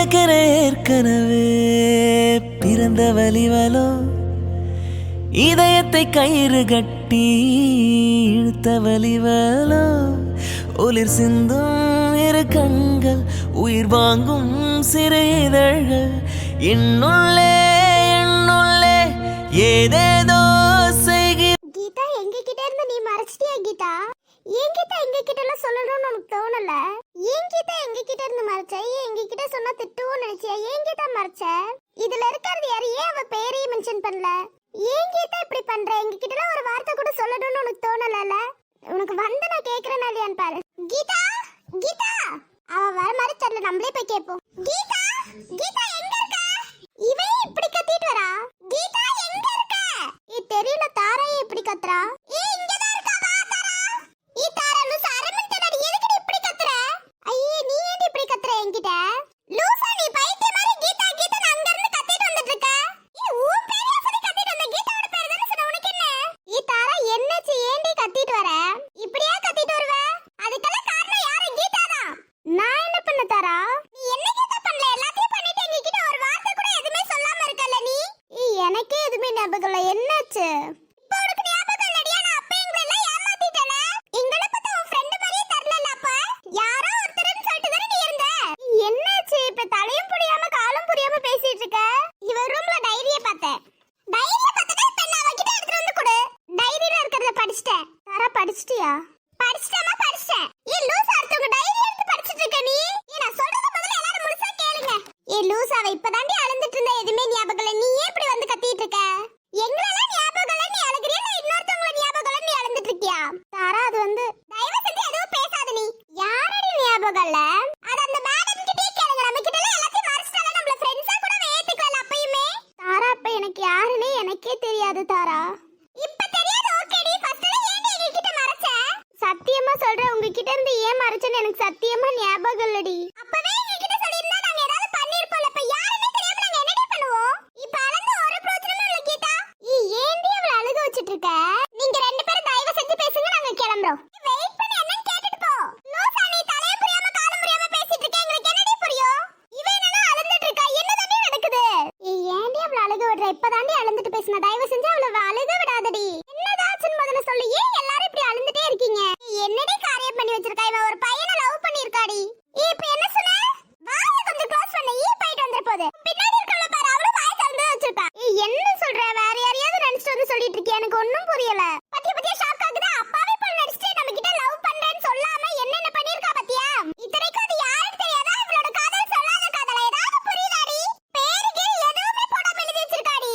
எனக்கென ஏற்கனவே பிறந்த வலிவலோ இதயத்தை கயிறு கட்டி இழுத்த வலிவலோ ஒளிர் சிந்தும் இரு கண்கள் உயிர் வாங்கும் சிறு இதழ்கள் என்னுள்ளே என்னுள்ளே ஏதேதோ செய்கிற. கீதா எங்க கிட்ட இருந்து நீ மறைச்சிட்டியா கீதா? ஏன் கீதா எங்க கிட்ட எல்லாம் சொல்லணும்னு உனக்கு தோணல? ஏன் கீதா எங்க கிட்ட இருந்து மறைச்ச? எங்க கிட்ட சொன்னா திட்டுவோம் நினைச்சியா? ஏன் கீதா மறைச்ச? இதுல இருக்கிறது யாரு? ஏன் அவ பேரையும் மென்ஷன் பண்ணல? ஏன் கீதா இப்படி பண்ற? எங்க கிட்ட எல்லாம் ஒரு வார்த்தை கூட சொல்லணும்னு உனக்கு தோணல? உனக்கு வந்து நான் கேக்குறேனா இல்லையான்னு பாரு. கீதா கீதா அவ வர மாதிரி தெரியல, நம்மளே போய் கேட்போம். கீதா கீதா எங்க இருக்க? இவன் இப்படி கத்திட்டு வரா. கீதா எங்க இருக்க? தெரியல, தாரா இப்படி கத்துறா. இங்க தான் இருக்கா, வா தாரா. தாரா லூசா அரமண்டடி, எதுக்கு இப்படி கத்துற? ஐயே நீ ஏன் இப்படி கத்துற என்கிட்ட? லூசா நீ பைத்திய மாதிரி கீதா கீதா அங்க இருந்து கத்திட்டு வந்துட்டு இருக்க. உன் பேரே சொல்லி கத்திட்டு வந்த, கீதாவோட பேர் தான சொன்ன, உனக்கு என்ன? தாரா என்னச்சு, ஏன்டி கத்திட்டு வர? இப்படியே கத்திட்டு வருவ? அதுக்கெல்லாம் காரணம் யாரு? கீதா தான். நான் என்ன பண்ண தாரா? நீ என்ன கீதா பண்ணல? எல்லாத்தையும் பண்ணிட்டு என்கிட்ட ஒரு வார்த்தை கூட எதுமே சொல்லாம இருக்கல நீ. எனக்கே எதுமே ஞாபகம் இல்ல, என்னாச்சு? இப்போ உனக்கு ஞாபகம் இல்லடியா? நான் அப்ப எங்களை எல்லாம் ஏமாத்திட்டேனே. எங்களை பத்தி உன் ஃப்ரெண்ட் மாதிரியே தெரியல. அப்ப யாரோ ஒருத்தர்னு சொல்லிட்டு தானே நீ இருந்த. என்னாச்சு இப்ப? தலையும் புரியாம காலும் புரியாம பேசிட்டு இருக்க. இவ ரூம்ல டைரியை பார்த்தேன். டைரியில பார்த்தா பென் அவகிட்ட எடுத்து வந்து கொடு. டைரியில இருக்கறத படிச்சிட்டேன். தாரா படிச்சிட்டியா? படிச்சிட்டேமா, படிச்சிட்டேன். லூசா அடுத்தவங்க டைரி எடுத்து படிச்சிட்டு இருக்க நீ. நான் சொல்றது முதல்ல எல்லாரும் முழுசா கேளுங்க. லூசா அவ இப்பதாண்டி அழுந்துட்டு இருந்தா, எதுமே ஞாபகம் இல்ல. நீ ஏன் இப்படி வந்து கத்திட்டு இருக்க? எங்களெல்லாம் ஞாபகம் இல்ல நீ அழுகுறியா, இல்ல இன்னொருத்தவங்கள ஞாபகம் இல்ல நீ அழுந்துட்டு இருக்கியா? தாரா அது வந்து தயவு செஞ்சு எதுவும் பேசாத நீ. யாரடி ஞாபகம் இல்ல? அது அந்த மேடம் கிட்டே கேளுங்க. நம்ம கிட்ட எல்லாம் எல்லாத்தையும் மறைச்சிட்டால, நம்மள ஃப்ரெண்ட்ஸா கூட ஏத்துக்கல அப்பயுமே. தாரா அப்ப எனக்கு யாருன்னு எனக்கே தெரியாது தாரா. இப்ப தெரியாது, ஓகேடி. ஃபர்ஸ்ட் ஏன் என்கிட்ட மறைச்ச? சத்தியமா சொல்றேன், உங்ககிட்ட இருந்து ஏன் மறைச்சேன்னு எனக்கு சத்தியமா ஞாபகம் இல்லடி. அப்பவே என்கிட்ட சொல்லிருந்தா நாங்க ஏதாவது பண்ணிருப்போம்ல. இப்ப யாருமே தெரியாம நாங்க என்னடி பண்ணுவோம்? இப்ப அழுந்து ஒரு பிரயோஜனமும் இல்ல கீதா. ஏன்டி அவள அழுக வச்சிட்டு இருக்க? நீங்க ரெண்டு பேரும் தயவு செஞ்சு பேசுங்க, நாங்க கிளம்புறோம். வெயிட் பண்ணி என்னன்னு கேட்டுட்டு போ. லூசா நீ தலைய புரியாம காலம் புரியாம பேசிட்டு இருக்க, எங்களுக்கு என்னடி புரியும்? இவ என்னன்னா அழுந்துட்டு இருக்கா, என்னதாண்டி நடக்குது? ஏன்டி அவள அழுக விடுற? இப்பதாண்டி அழுந்துட்டு பேசினா, தயவு செஞ்சு அவள அழுக விடாதடி. என்னதாச்சுன்னு முதல்ல சொல்லு. ஏன் எல்லாரும் இப்படி அழுந்துட்டே இருக்கீங்க? என்னடி காரியம் பண்ணி வச்சிருக்கா? இவ ஒரு பையனை லவ் பண்ணிருக்காடி. இப்ப என்ன சொன்ன? வாயை கொஞ்சம் க்ளோஸ் பண்ண. போயிட்டு வந்துற போது பின்னாடி இருக்கவள பாரு, அவளும் வாயை திறந்து வச்சிருக்கா. என்ன சொல்ற? வேற யாரையாவது நினைச்சிட்டு வந்து சொல்லிட்டு இருக்கியா? எனக்கு ஒண்ணும் புரியல. பத்தியா ஷாக் ஆகுதா? அப்பாவே போல நடிச்சிட்டு நம்ம கிட்ட லவ் பண்றேன்னு சொல்லாம என்னென்ன பண்ணிருக்கா பத்தியா? இத்தனைக்கும் அது யாருக்கு தெரியாதா? இவளோட காதல் சொல்லாத காதல. ஏதாவது புரியுதாடி? பேருக்கு எதுவுமே போடாம எழுதி வச்சிருக்காடி.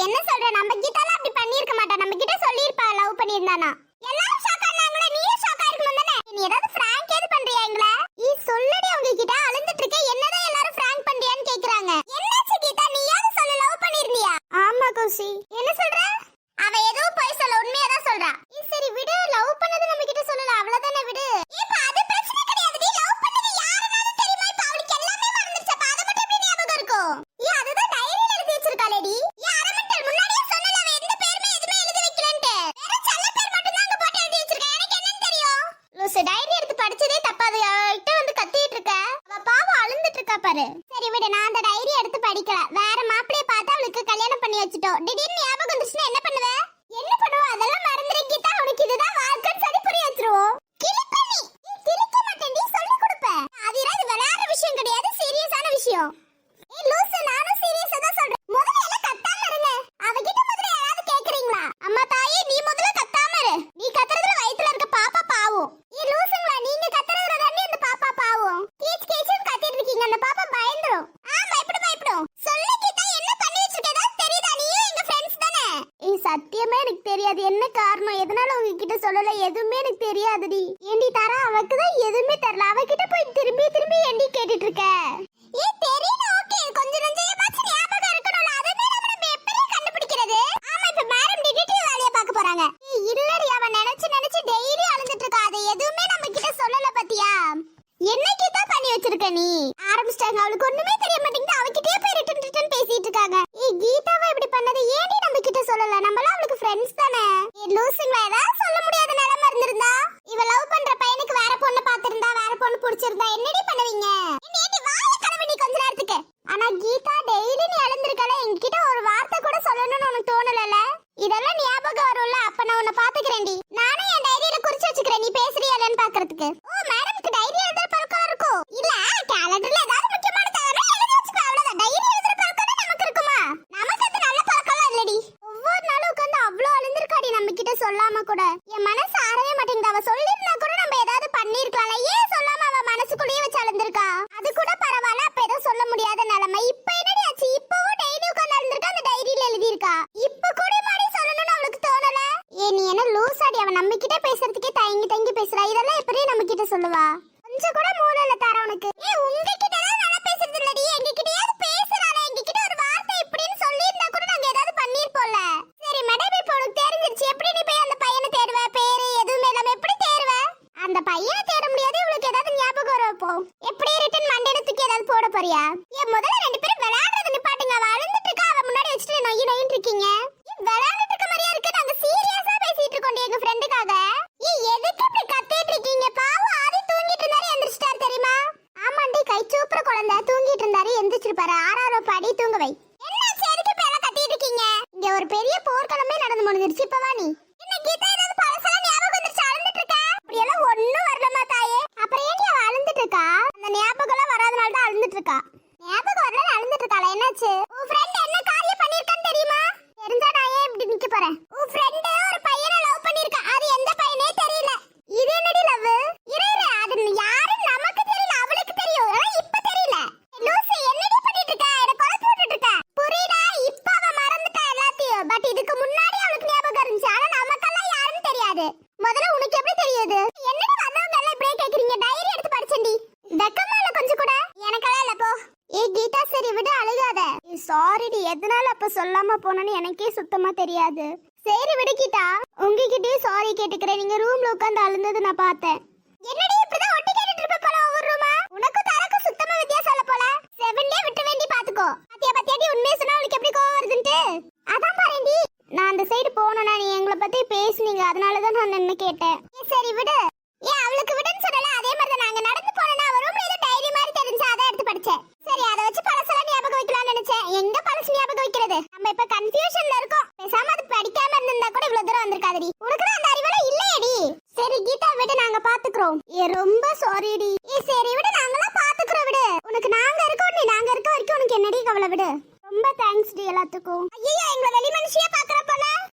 என்ன சொல்ற? நம்ம கிட்டலாம் அப்படி பண்ணிருக்க மாட்டா. நம்ம கிட்ட சொல்லிருப்பா லவ் பண்ணிருந்தானா. எல்லாரும் ஷாக் ஆனாங்களே, நீயும் ஷாக் ஆயிருக்கணும் தானே? நீ ஏதாவது பிராங்க் ஏது பண்றியா எங்கள? சொல்லடி அவங்க கிட்ட. அழுந்துட்டு இருக்க, என்னதான் எல்லாரும் பிராங்க் பண்றியான்னு கேக்குறாங்க. என்னாச்சு கீதா, நீயாவது சொல்லு, லவ் பண்ணிருந்தியா? ஆமா கௌசி. என்ன சொல்ற? அவ எதுவும் போய் சொல்ல, உண்மையா தான் சொல்றா. சரி விடு, லவ் பண்ணது நம்ம கிட்ட சொல்லல, அவ்வளவுதானே, விடு. இப்ப அது பிரச்சனை கிடையாது. நீ லவ் பண்ணது யாருனாலும் தெரியுமா? இப்ப அவளுக்கு எல்லாமே மறந்துருச்சு. அப்ப அது மட்டும் எப்படி ஞாபகம் இருக்கும்? அதுதான் டைரியில எழுதி வச்சிருக்காளேடி. அரமண்டல் முன்னாடியே சொன்னல, அவ எந்த பேருமே எதுமே எழுதி வைக்கலன்ட்டு. வெறும் செல்ல பேர் மட்டும் தான் அங்க போட்டு எழுதி வச்சிருக்கா. எனக்கு என்னன்னு தெரியும்? லூசு, டைரி எடுத்து படிச்சதே தப்பா. அது கிட்ட வந்து கத்திட்டு இருக்க. அவ பாவம் அழுந்துட்டு இருக்கா பாரு. சரி விடு, நான் அந்த டைரி எடுத்து படிக்கல. வேற மாப்பிளைய பார்த்து அவளுக்கு கல்யாணம் பண்ணி வச்சிட்டோம். திடீர்னு ஞாபகம் வந்துச்சுன்னா என்ன பண்ணுவ? என்ன பண்ணுவ? அதெல்லாம் மறந்துறீங்க. உனக்கு இதுதான் வாழ்க்கைன்னு சொல்லி புரிய வச்சிருவோம். கிளிப்பண்ணி கிளிக்க மாட்டேன்டி, சொல்லி கொடுப்பேன். அது ஏதாவது விளையாடுற விஷயம் கிடையாது, சீரியஸான விஷயம். லூசு, நானும் சீரியஸா தான் சொல்றேன். முதல்ல எல்லாம் கத்தாம இருங்க. அவகிட்ட முதல்ல யாராவது கேக்குறீங்களா? அம்மா தாயே, நீ முதல்ல கத்தாம இரு. நீ கத்துறதுல வயித்துல இருக்க பாப்பா பாவம். லூசுங்களா, நீங்க கத்துறதுல தாண்டி அந்த பாப்பா பாவம். கீச் கீச்சுன்னு கத்திட்டு இருக்கீங்க, அந்த பாப்பா பயந்துரும். பயப்படும். சொல்லு கீதா, என்ன பண்ணி வச்சிருக்க? ஏதாவது தெரியுதா? நீயும் எங்க ஃப்ரெண்ட்ஸ் தானே? சத்தியமா எனக்கு தெரியாது. என்ன காரணம், எதனால உங்ககிட்ட சொல்லல, எதுவுமே எனக்கு தெரியாதுடி. ஏண்டி தாரா, அவக்கு தான் எதுவுமே தெரியல. அவகிட்ட போய் திரும்பி திரும்பி ஏண்டி கேட்டுட்டு இருக்க? தெரியல, ஓகே. கொஞ்சம் நெஞ்சமாச்சு ஞாபகம் இருக்கணும்ல, அதுமே நம்ம எப்படி கண்டுபிடிக்கிறது? ஆமா, இப்ப மேடம் டிடெக்டிவ் வேலைய பார்க்க போறாங்க. இல்லடி, அவ நினைச்சு டெய்லி அழுந்துட்டு இருக்கா. அது எதுவுமே நம்ம கிட்ட சொல்லல பத்தியா? என்னைக்கு தான் பண்ணி வச்சிருக்க நீ? ஆரம்பிச்சிட்டாங்க. அவளுக்கு ஒண்ணுமே தெரிய மாட்டேங்குது. அவகிட்டயே போய் ரிட்டன் பேசிட்டு இருக்காங்க. கீதாவை இப்படி பண்ணது ஏன்டி நம்ம கிட்ட சொல்லல? நம்மளாம் அவளுக்கு ஃப்ரெண்ட்ஸ் தானே. லூசுங்களா, ஏதாவது சொல்ல முடியாத நிலைமை இருந்திருந்தா? இவ லவ் பண்ற பையனுக்கு வேற பொண்ணு பாத்திருந்தா, வேற பொண்ணு பிடிச்சிருந்தா என்னடி பண்ணுவீங்க? ஆனா கீதா டெய்லி நீ எழுந்திருக்கல என்கிட்ட ஒரு வார்த்தை கூட சொல்லணும்னு உனக்கு தோணலல? இதெல்லாம் ஞாபகம் வரும்ல, அப்ப நான் உன்னை பாத்துக்கிறேன்டி. நானும் என் டைரியில குறிச்சு வச்சுக்கிறேன், நீ பேசுறியாலன்னு பாக்குறதுக்கு. ஓ மேடம்க்கு டைரி எழுதுற பழக்கம் இருக்கும். இல்ல கேலண்டர்ல ஏதாவது முக்கியமான தகவல் எழுதி வச்சுக்கோ, அவ்வளவுதான். டைரி எழுதுற பழக்கம் நமக்கு இருக்குமா? நமக்கு அது நல்ல பழக்கம் இல்லடி. ஒவ்வொரு நாளும் உட்காந்து அவ்வளோ அழுந்திருக்காடி நம்ம கிட்ட சொல்லாம கூட. என் மனசு ஆறவே மாட்டேங்குது. அவ சொல்லிருந்தா கூட நம்ம ஏதாவது பண்ணிருக்கலாம்ல. ஏன் சொல்லாம அவ மனசுக்குள்ளேயே வச்சு அழுந்திருக்கா? அது கூட பரவாயில்ல, அப்ப ஏதோ சொல்ல முடியாத நிலைமை. இப்ப என்னடி ஆச்சு? இப்பவும் டெய்லி உட்காந்து அழுந்திருக்கா, அந்த டைரியில எழுதியிருக்கா. இப்ப கூட மாடி சொல்லணும்னு அவளுக்கு தோணல. ஏ நீ என்ன லூசாடி? அவ நம்ம கிட்ட பேசுறதுக்கே தயங்கி தயங்கி பேசுறா. இதெல்லாம் எப்படி நம்ம கிட்ட சொல்லுவா? கொஞ்சம் கூட மூளை இல்ல தாரா உனக்கு. ஏ உங்ககிட்ட எல்லாம் நல்லா பேசுறது இல்லடி, எங்க கிட்டயாவது பேசுறாளே. எங்க கிட்ட ஒரு வார்த்தை இப்படின்னு சொல்லியிருந்தா கூட நாங்க ஏதாவது பண்ணிருப்போம்ல. சரி மேடம், இப்ப உனக்கு தெரிஞ்சிருச்சு. எப்படி நீ போய் அந்த பையனை தேடுவ? பேரு எதுவுமே இல்லாம எப்படி தேடுவ? அந்த பையனை தேட முடியாது. இவளுக்கு ஏதாவது ஞாபகம் வரப்போ எப்படி ரிட்டன் மண்டேனத்துக்கு ஏதாவது போட போறியா? ஏன் முதல்ல ரெண்டு பேரும் விளையாடுறது நிப்பாட்டுங்க. அவ அழுந்துட்டு இருக்கா, அவ முன்னாடி வச்சுட்டு நொய் நொயின்னு இருக்கீங்க. விளையாண்டுட்டு இருக்க மாதிரியா இருக்கு? நாங்க சீரியஸா பேசிட்டு இருக்கோம் எங்க ஃப்ரெண்டுக்காக. எதுக்கு இப்படி கத்திட்டு இருக்கீங்க? பாவம் ஆதி தூங்கிட்டு இருந்தாரு, எந்திரிச்சிட்டாரு தெரியுமா? ஆமாண்டி, கை சூப்பர குழந்தை தூங்கிட்டு இருந்தாரு, எந்திரிச்சிருப்பாரு. ஆறாரோ படி தூங்க வை. என்ன எதுக்கு இப்ப எல்லாம் கத்திட்டு இருக்கீங்க? இங்க ஒரு பெரிய போர்க்களமே நடந்து முடிஞ்சிருச்சு. இப்ப வா நீ. என்ன கீதா, ஏதாவது பழசெல்லாம் ஞாபகம் வந்துருச்சு? அழுந்துட்டு இருக்க? அப்படி எல்லாம் ஒண்ணும் வரலமா தாயே. அப்புறம் ஏன் அவ அழுந்துட்டு இருக்கா? அந்த ஞாபகம் எல்லாம் வராதனால தான் அழுந்துட்டு இருக்கா. ஞாபகம் வரல அழுந்துட்டு இருக்காளா? என்னாச்சு? உன் ஃப்ரெண்ட் என்ன காரியம் பண்ணிருக்கான்னு தெரியுமா? தெரிஞ்சா நான் ஏன் இப்படி நிக்க போறேன்? உன் ஃப்ரெண்ட் ஒரு பையனை லவ் பண்ணிருக்கா. அது எந்த பையனே தெரியல. இது என்னடி லவ்? இரு அது யாருன்னு நமக்கு தெரியல, அவளுக்கு தெரியும். ஆனா இப்ப தெரியல. லூசு, என்னடி பண்ணிட்டு இருக்க? என்ன குழப்பி விட்டுட்டு இருக்க? புரியுதா? இப்ப அவ மறந்துட்டா எல்லாத்தையும். பட் இதுக்கு முன்னாடி அவளுக்கு ஞாபகம் இருந்துச்சு. ஆனா நமக்கெல்லாம் யாருன்னு தெரியாது. முதல்ல உனக்கு எப்படி தெரியுது? என்னடி வந்தவங்க எல்லாம் இப்படியே கேக்குறீங்க? டைரி எடுத்து படிச்சேன்டி. வெக்கமா இல்ல கொஞ்சம் கூட? எனக்கெல்லாம் இல்ல போ. ஏ கீதா, சரி விடு, அழுகாத. சாரிடி, எதனால அப்ப சொல்லாம போனேன்னு எனக்கே சுத்தமா தெரியாது. சரி விடு கீதா, உங்ககிட்டயே சாரி கேட்டுக்கிறேன். நீங்க ரூம்ல உட்கார்ந்து அழுந்தது நான் பார்த்தேன். என்னடி இப்படிதான் ஒட்டி கேட்டுட்டு இருப்ப போல ஒவ்வொரு ரூமா? உனக்கு தரக்கு சுத்தமா வித்தியாசம் இல்ல போல. செவன்லயே விட்டு வேண்டி பாத்துக்கோ. பத்தியாடி உண்மையை சொன்னா அவளுக்கு எப்படி கோவம் வருதுன்ட்டு. அதான் பாருண்டி, நான் அந்த சைடு போனேன்னா நீ எங்களை பத்தி பேசுனீங்க, அதனாலதான் நான் நின்னு கேட்டேன். சரி விடு. ஏன் அவளுக்கு விடுன்னு சொல்லல? அதே மாதிரி நாங்க நடந்து போனேன்னா அவ ரூம்ல ஏதோ டைரி மாதிரி தெரிஞ்சு அதை எடுத்து படிச்சேன். சரி, அதை வச்சு பழசெல்லாம் ஞாபகம் வைக்கலாம்னு நினைச்சேன். எங்க பழசு ஞாபகம் வைக்கிறது? நம்ம இப்ப கன்ஃபியூஷன்ல இருக்கோம். பேசாம அது படிக்காம இருந்திருந்தா கூட இவ்வளவு தூரம் வந்திருக்காதடி. உனக்கு தான் அந்த அறிவெல்லாம் இல்லையடி. சரி கீதா விடு, நாங்க பாத்துக்கிறோம். ஏ ரொம்ப சாரிடி. ஏ சரி விடு, நாங்களாம் பாத்துக்கிறோம் விடு. உனக்கு நாங்க இருக்கோம், நீ நாங்க இருக்க வரைக்கும் உனக்கு என்னடி கவலை? விடு. ரொம்ப தேங்க்ஸ் டி எல்லாத்துக்கும். ஐயோ, எங்களை வெளி மனுஷியா பாக்குற போல?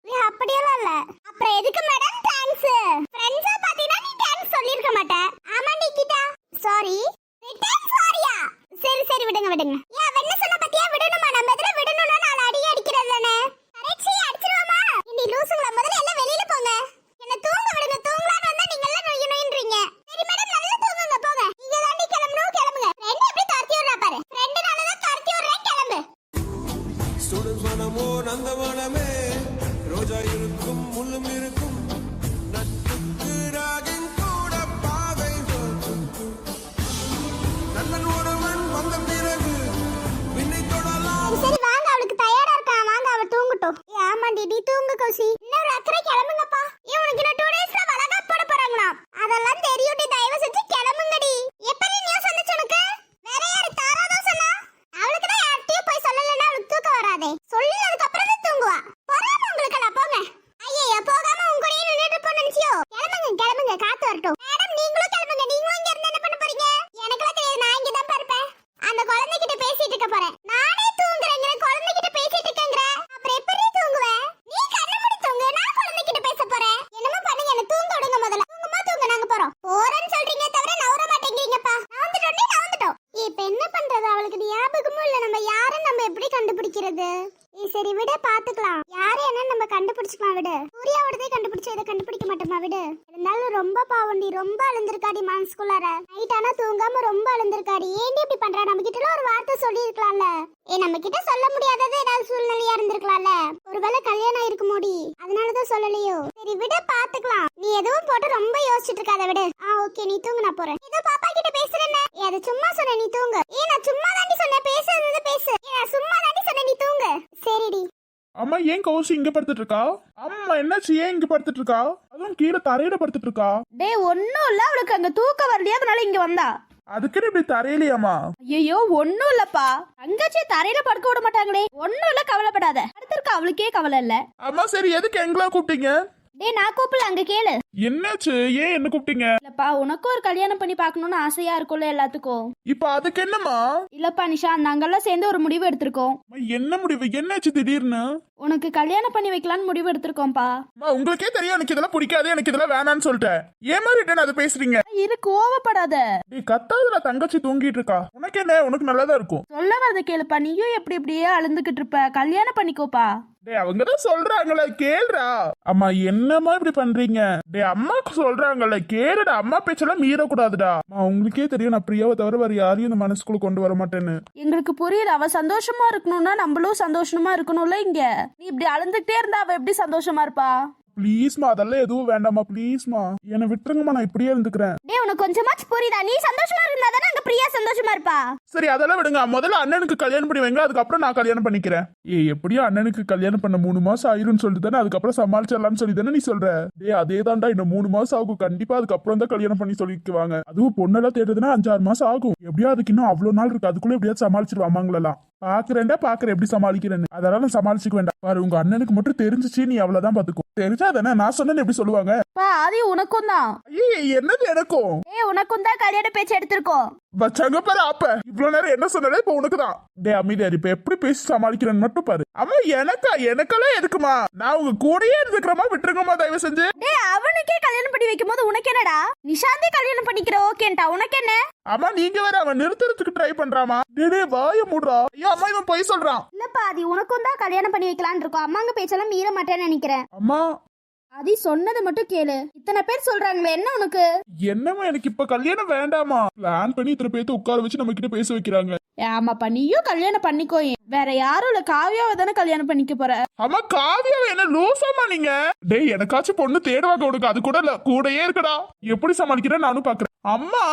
அப்படியெல்லாம் இல்ல. அப்புறம் எதுக்கு மேடம் தேங்க்ஸ்? ஃப்ரெண்ட்ஸா பாத்தீங்கன்னா நீ தேங்க்ஸ் சொல்லிருக்க மாட்ட. ஆமாண்டி கீதா, சாரி. ரிட்டன் சாரியா? சரி சரி விடுங்க விடுங்க. ஏன் என்ன சொன்ன பத்தியா? விடணுமா? நம்ம எதுல விடணும்னா நாலு அடி அடிக்கிறது தானே. கரெக்ட்ஸி அடிச்சிருவோமா? நீ லூசுங்களா, முதல்ல எல்லாம் வெளியில போங்க. என்ன தூங்க விடுங்க. தூங்கலான்னு வந்தா நீங்க எல்லாம் நொய் நொயின்றீங்க. சரி மேடம், நல்லா தூங்குங்க போங்க. நீங்க தாண்டி கிளம்பணும், கிளம்புங்க. ஃப்ரெண்ட் எப்படி துரத்தி விடுறா பாரு. ஃப்ரெண்டுனால தான் துரத்தி விடுறேன், கிளம்பு. சுடுமனமோ நந்தவனமே, ரோஜா இருக்கும் முள்ளும் இருக்கும், நட்புக்கு ராகின் கூட பாவை நல்ல ஒருவன் வந்த பிறகு விண்ணை தொடலாம். சரி வாங்க, அவளுக்கு டயர்டா இருக்கா, வாங்க அவ தூங்கட்டும். ஆமாண்டி, நீ தூங்கு கௌசி. இன்னொரு அக்கறை கிளம்புங்கப்பா. உனக்கு இன்னும் 2 டேஸ்ல வளகாப்பு போட போறாங்களாம். அதெல்லாம் தெரியும்டி, தயவு செஞ்சு கிளம்புங்கடி. எப்படி நியூஸ் வந்துச்சு உனக்கு? வேற யாரு? தாராதோ சொன்னா? அவளுக்கு தான் யார்கிட்டயும் போய் சொல்லலைன்னா அவளுக்கு தூக்கம் வராதே. சொல்லினதுக்கு அப்புறம் தான் தூங்குவா. பொறாம உங்களுக்கு எல்லாம், போங்க. ஐயோ, போகாம உங்க கூடயே நின்னுட்டு இருப்போம் நினைச்சியோ? கிளம்புங்க கிளம்புங்க, காத்து வரட்டும். மேடம் நீங்களும் கிளம்புங்க. நீங்களும் இங்க இருந்து என்ன பண்ண போறீங்க? எனக்கெல்லாம் தெரியாது, நான் இங்க தான் இருப்பேன். அந்த குழந்தைகிட்ட பேசிட்டு இருக்க போறேன். நானே தூங்குறேங்க, குழந்தைகிட்ட பேசிட்டு இருக்கேங்கற. அப்புறம் எப்படி தூங்குவேன்? நீ கண்ண மூடி தூங்கு, நான் குழந்தைகிட்ட பேச போறேன். என்னமோ பண்ணுங்க, என்ன தூங்க விடுங்க முதல்ல. தூங்குமா தூங்க, நாங்க போறோம். போறேன்னு சொல்றீங்க தவிர நவர மாட்டேங்கிறீங்கப்பா. நவந்துட்டோம். இப்ப என்ன பண்றது? அவளுக்கு ஞாபகமும் இல்ல. நம்ம யாரும் நம்ம எப்படி கண்டுபிடிக்கிறது? சரி விட, பாத்துக்கலாம். யாரு என்ன நம்ம கண்டுபிடிச்சுக்கலாம் விடு. சூர்யாவோடதே கண்டுபிடிச்ச, இதை கண்டுபிடிக்க மாட்டோமா விடு. இருந்தாலும் ரொம்ப பாவண்டி, ரொம்ப அழுந்திருக்காடி மனசுக்குள்ளார. நைட் ஆனா தூங்காம ரொம்ப அழுந்திருக்காடி. ஏன்டி இப்படி பண்றா? நம்ம கிட்ட ஒரு வார்த்தை சொல்லி இருக்கலாம்ல. நம்ம கிட்ட சொல்ல முடியாதது ஏதாவது சூழ்நிலையா இருந்திருக்கலாம்ல. ஒருவேளை கல்யாணம் இருக்கு மூடி, அதனாலதான் சொல்லலையோ. சரி விட, பாத்துக்கலாம். நீ எதுவும் போட்டு ரொம்ப யோசிச்சுட்டு இருக்காத விடு. ஓகே, நீ தூங்கு, நான் போறேன். ஏதோ பாப்பா கிட்ட பேசுறேன்னு. அது சும்மா சொன்ன, நீ தூங்கு. நான் சும்மா தாண்டி சொன்னேன், பேசுறது பேசு. நான் சும்மா தாண்டி சொன்னேன், நீ தூங்கு. சரிடி. அம்மா ஏன் கௌசி இங்க படுத்துட்டு இருக்கா? அம்மா என்னாச்சு, ஏன் இங்க படுத்துட்டு இருக்கா? அதுவும் கீழே தரையில படுத்துட்டு இருக்கா? டேய் ஒன்னும் இல்ல, அவளுக்கு அங்க தூக்கம் வரலையா, அதனால இங்க வந்தா. அதுக்குன்னு இப்படி தரையிலையாமா? ஐயோ ஒண்ணும் இல்லப்பா, தங்கச்சி தரையில படுக்க விட மாட்டாங்களே. ஒண்ணும் இல்ல, கவலைப்படாத. அடுத்திருக்க அவளுக்கே கவலை இல்ல. அம்மா சரி, எதுக்கு எங்களா கூப்பிட்டீங்க? டேய் நான் கூப்பிடல, அங்க கேளு. என்னாச்சு? ஏன் என்ன கூப்பிட்டீங்க? இல்லப்பா, உனக்கும் ஒரு கல்யாணம் பண்ணி பார்க்கணும்னு ஆசையா இருக்கும்ல எல்லாத்துக்கும். இப்ப அதுக்கு என்னம்மா? இல்லப்பா நிஷாந்த், நாங்கெல்லாம் சேர்ந்து ஒரு முடிவு எடுத்திருக்கோம். அம்மா, என்ன முடிவு? என்னாச்சு திடீர்னு? உனக்கு கல்யாணம் பண்ணி வைக்கலாம்னு முடிவு எடுத்திருக்கோம்ப்பா. அம்மா, உங்களுக்கே தெரியும் எனக்கு இதெல்லாம் பிடிக்காது, எனக்கு இதெல்லாம் வேணான்னு சொல்லிட்டேன். ஏன் மாதிரி ரிட்டர்ன் அதை பேசுறீங்க? இரு, கோவப்படாத. நீ கத்தாதுல, தங்கச்சி தூங்கிட்டு இருக்கா. உனக்கு என்ன? உனக்கு நல்லதா இருக்கும். சொல்ல வரத கேளுப்பா, நீயும் எப்படி இப்படியே அழுந்துகிட்டு இருப்ப. கல்யாணம் பண்ணிக்கோப்பா. டேய், அவங்கதான் சொல்றாங்களே, கேளுடா. அம்மா, என்னம்மா இப்படி பண்றீங்க? டேய், அம்மாக்கு சொல்றாங்கல்ல, கேளுடா. அம்மா பேச்செல்லாம் மீறக்கூடாதுடா. அம்மா, உங்களுக்கே தெரியும் நான் பிரியாவை தவிர வேற யாரையும் இந்த மனசுக்குள்ள கொண்டு வர மாட்டேன்னு. எங்களுக்கு புரியுது. அவ சந்தோஷமா இருக்கணும்னா நம்மளும் சந்தோஷமா இருக்கணும்ல. இங்க நீ இப்படி அழுந்துகிட்டே இருந்தா அவ எப்படி சந்தோஷமா இருப்பா? ப்ளீஸ்மா, அதெல்லாம் எதுவும் வேண்டாமா, ப்ளீஸ்மா என்னை விட்டுருங்கம்மா, நான் இப்படியே இருந்துக்கிறேன். டேய் உனக்கு கொஞ்சமாச்சு புரியுதா? நீ சந்தோஷமா இருந்தா தானே அங்க பிரியா சந்தோஷமா இருப்பா. சரி, அதெல்லாம் விடுங்க. முதல்ல அண்ணனுக்கு கல்யாணம் பண்ணி வைங்க, அதுக்கப்புறம் நான் கல்யாணம் பண்ணிக்கிறேன். எப்படியும் அண்ணனுக்கு கல்யாணம் பண்ண 3 மாசம் ஆயிரும்னு சொல்லிட்டு தானே, அதுக்கப்புறம் சமாளிச்சிடலாம்னு சொல்லி தானே நீ சொல்ற. டேய், அதே தான்டா, இன்னும் 3 மாசம் ஆகும் கண்டிப்பா. அதுக்கப்புறம் தான் கல்யாணம் பண்ணி சொல்லிக்குவாங்க. அதுவும் பொண்ணெல்லாம் தேடுறதுன்னா 5-6 மாசம் ஆகும். எப்படியோ அதுக்கு இன்னும் அவ்வளவு நாள் இருக்கு. அதுக்குள்ள எப்படியாவது சமாளிச்சிருவாங்களெல்லாம். பாக்குறேன்டா, பாக்குறேன் எப்படி சமாளிக்கிறேன்னு. அதெல்லாம் நான் சமாளிச்சுக்க வேண்டாம். பாரு, உங்க அண்ணனுக்கு மட்டும் தெரிஞ்சிச்சு நீ அவ்வளவுதான் பாத்துக்கோ. தெரிஞ்சா தானே நான் சொன்னேன்னு எப்படி சொல்லுவாங்க? அது உனக்கும் தான். ஐயே, என்னது எனக்கும்? உனக்கும் தான் கல்யாண பேச்சு எடுத்திருக்கோம். வச்சாங்க பாரு. அப்ப இவ்வளவு நேரம் என்ன சொன்னாலே இப்ப உனக்குதான். டே அமைதியாரு, இப்ப எப்படி பேசி சமாளிக்கிறேன்னு மட்டும் பாரு. அம்மா, எனக்கெல்லாம் எதுக்குமா? நான் உங்க கூடயே இருந்துக்கிறமா, விட்டுருங்கம்மா தயவு செஞ்சு. டேய், அவனுக்கே கல்யாணம் பண்ணி வைக்கும் போது உனக்கு என்னடா? நிஷாந்தே கல்யாணம் பண்ணிக்கிற ஓகேன்டா, உனக்கு என்ன? அம்மா, நீங்க வேற அவன் நிறுத்துறதுக்கு ட்ரை பண்றாமா? டே வாய மூடுறா. ஐயோ அம்மா, இவன் பொய் சொல்றான். இல்லப்பா, அது உனக்கும் தான் கல்யாணம் பண்ணி வைக்கலான்னு இருக்கோம். அம்மாங்க பேச்செல்லாம் மீற மாட்டேன்னு நினைக்கிறேன். அம்மா, அதி சொன்னது மட்டும் கேளு. இத்தனை பேர் சொல்றாங்களே, என்ன உனக்கு? என்னம்மா, எனக்கு இப்ப கல்யாணம் வேண்டாமா? பிளான் பண்ணி இத்தனை பேர்த்து உட்கார வச்சு நம்ம கிட்ட பேச வைக்கிறாங்க. ஆமாப்பா, நீயும் கல்யாணம் பண்ணிக்கோ. வேற யாரும் இல்ல, காவியாவை தானே கல்யாணம் பண்ணிக்க போற. அம்மா, காவியாவை என்ன லூசாமா நீங்க? டேய், எனக்காச்சும் பொண்ணு தேடுவாங்க உனக்கு, அது கூட இல்ல, கூடயே இருக்கடா. எப்படி சமாளிக்கிறேன் நானும் பாக்குறேன். அம்மா,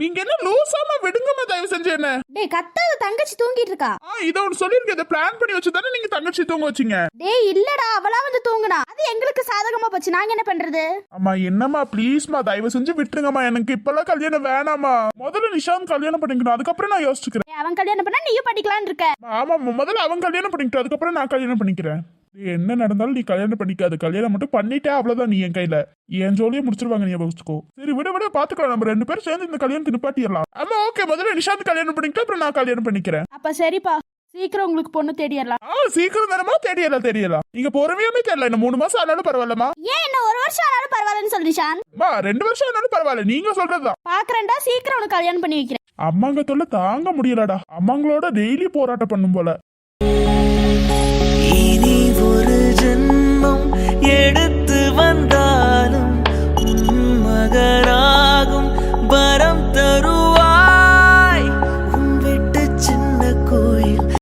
நீங்க என்ன லூசாமா? விடுங்கம்மா தயவு செஞ்சு. என்ன? டேய் கத்தாத, தங்கச்சி தூங்கிட்டு இருக்கா. இத ஒன்னு சொல்லிருக்கேன். இதை பிளான் பண்ணி வச்சுதானே நீங்க தங்கச்சி தூங்க வச்சீங்க. டேய் இல்லடா, அவளா வந்து தூங்குனா. அது எங்களுக்கு சாதகமா போச்சு, நாங்க என்ன பண்றது? அம்மா, என்னம்மா ப்ளீஸ்மா தயவு செஞ்சு விட்டுருங்கம்மா. எனக்கு இப்பெல்லாம் கல்யாணம் வேணாமா. முதல்ல நிஷாந்த் கல்யாணம் பண்ணிக்கணும், அதுக்கப்புறம் நான் யோசிச்சுக்கிறேன். அவன் கல்யாணம் பண்ணா நீயும் பண்ணிக்கலாம்னு இருக்க. ஆமா, முதல்ல அவன் கல்யாணம் பண்ணிக்கிட்டு அதுக்கப்புறம் நான் கல்யாணம் பண்ணிக்கிறேன். என்ன நடந்தாலும் நீ கல்யாணம் பண்ணிக்காது. கல்யாணம் மட்டும் பண்ணிட்டே அவ்வளவுதான். நீ என் கையில என் ஜோலியை முடிச்சிருவாங்க, நீ யோசிச்சுக்கோ. சரி, விட பாத்துக்கலாம். நம்ம 2 பேரும் சேர்ந்து இந்த கல்யாணத்தை நிப்பாட்டிடலாம். ஆமா, ஓகே. முதல்ல நிஷாந்த் கல்யாணம் பண்ணிக்கிட்டு அப்புறம் நான் கல்யாணம் பண்ணிக்கிறேன். அப்ப சரிப்பா, சீக்கிரம் உங்களுக்கு பொண்ணு தேடிடலாம். சீக்கிரம் தானமா தெரியலாம். நீங்க பொறுமையுமே தெரியல. இன்னும் 3 மாசம் ஆனாலும் பரவாயில்லமா? ஏன் என்ன 1 வருஷம் ஆனாலும் பரவாயில்லன்னு சொல்லு நிஷாந்த். 2 வருஷம் ஆனாலும் பரவாயில்ல, நீங்க சொல்றதுதான். பாக்குறேன்டா, சீக்கிரம் உனக்கு கல்யாணம் பண்ணி வைக்கிறேன். அம்மாங்க தொல்லை தாங்க முடியலடா. அம்மாங்களோட டெய்லி போராட்டம் பண்ணும் போல.